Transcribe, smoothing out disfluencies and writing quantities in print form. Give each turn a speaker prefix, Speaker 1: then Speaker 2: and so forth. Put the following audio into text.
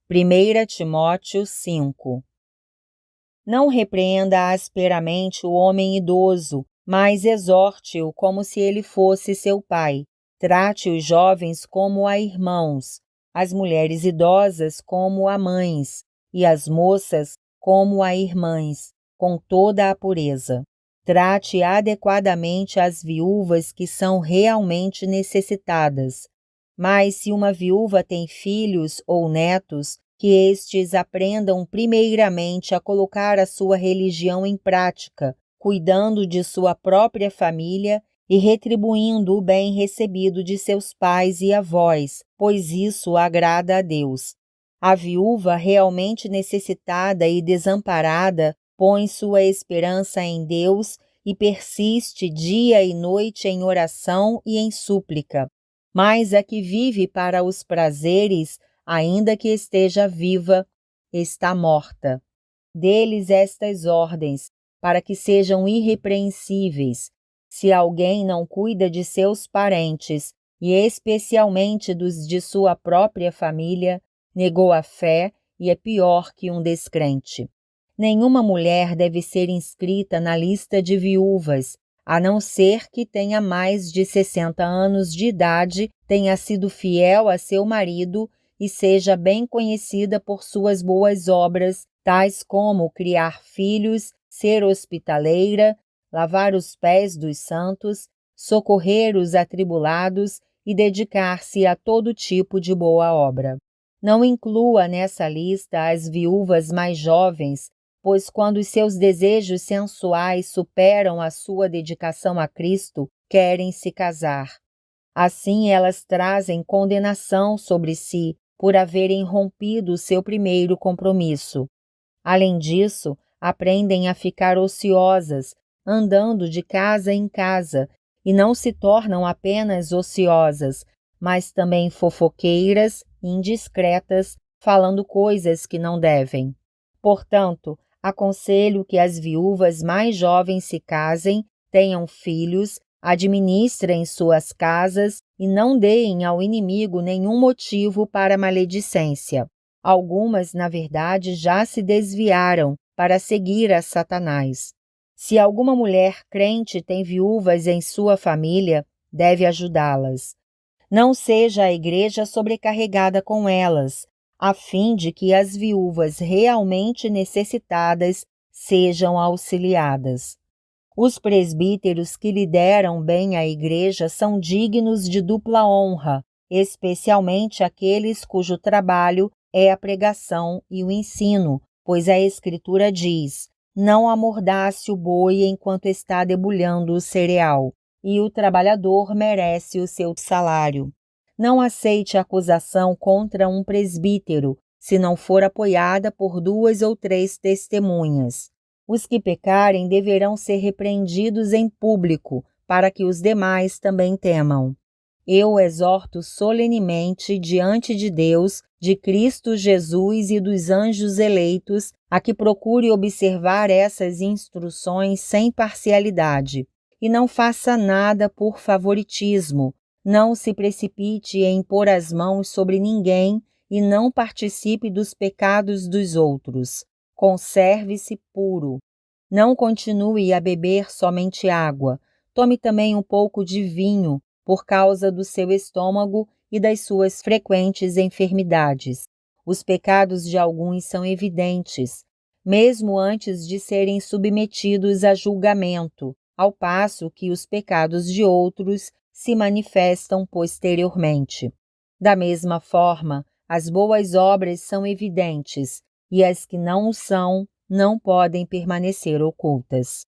Speaker 1: 1 Timóteo 5. Não repreenda asperamente o homem idoso, mas exorte-o como se ele fosse seu pai. Trate os jovens como a irmãos, as mulheres idosas como a mães, e as moças como a irmãs, com toda a pureza. Trate adequadamente as viúvas que são realmente necessitadas. Mas se uma viúva tem filhos ou netos, que estes aprendam primeiramente a colocar a sua religião em prática, cuidando de sua própria família e retribuindo o bem recebido de seus pais e avós, pois isso agrada a Deus. A viúva realmente necessitada e desamparada põe sua esperança em Deus e persiste dia e noite em oração e em súplica. Mas a que vive para os prazeres, ainda que esteja viva, está morta. Deles estas ordens, para que sejam irrepreensíveis. Se alguém não cuida de seus parentes, e especialmente dos de sua própria família, negou a fé e é pior que um descrente. Nenhuma mulher deve ser inscrita na lista de viúvas, a não ser que tenha mais de 60 anos de idade, tenha sido fiel a seu marido e seja bem conhecida por suas boas obras, tais como criar filhos, ser hospitaleira, lavar os pés dos santos, socorrer os atribulados e dedicar-se a todo tipo de boa obra. Não inclua nessa lista as viúvas mais jovens, pois quando os seus desejos sensuais superam a sua dedicação a Cristo, querem se casar. Assim elas trazem condenação sobre si por haverem rompido o seu primeiro compromisso. Além disso, aprendem a ficar ociosas, andando de casa em casa, e não se tornam apenas ociosas, mas também fofoqueiras, indiscretas, falando coisas que não devem. Portanto, aconselho que as viúvas mais jovens se casem, tenham filhos, administrem suas casas e não deem ao inimigo nenhum motivo para maledicência. Algumas, na verdade, já se desviaram para seguir a Satanás. Se alguma mulher crente tem viúvas em sua família, deve ajudá-las. Não seja a igreja sobrecarregada com elas, a fim de que as viúvas realmente necessitadas sejam auxiliadas. Os presbíteros que lideram bem a igreja são dignos de dupla honra, especialmente aqueles cujo trabalho é a pregação e o ensino, pois a Escritura diz: não amordace o boi enquanto está debulhando o cereal, e o trabalhador merece o seu salário. Não aceite acusação contra um presbítero, se não for apoiada por 2 ou 3 testemunhas. Os que pecarem deverão ser repreendidos em público, para que os demais também temam. Eu exorto solenemente diante de Deus, de Cristo Jesus e dos anjos eleitos, a que procure observar essas instruções sem parcialidade, e não faça nada por favoritismo, não se precipite em pôr as mãos sobre ninguém e não participe dos pecados dos outros. Conserve-se puro. Não continue a beber somente água. Tome também um pouco de vinho, por causa do seu estômago e das suas frequentes enfermidades. Os pecados de alguns são evidentes, mesmo antes de serem submetidos a julgamento, ao passo que os pecados de outros se manifestam posteriormente. Da mesma forma, as boas obras são evidentes, e as que não o são não podem permanecer ocultas.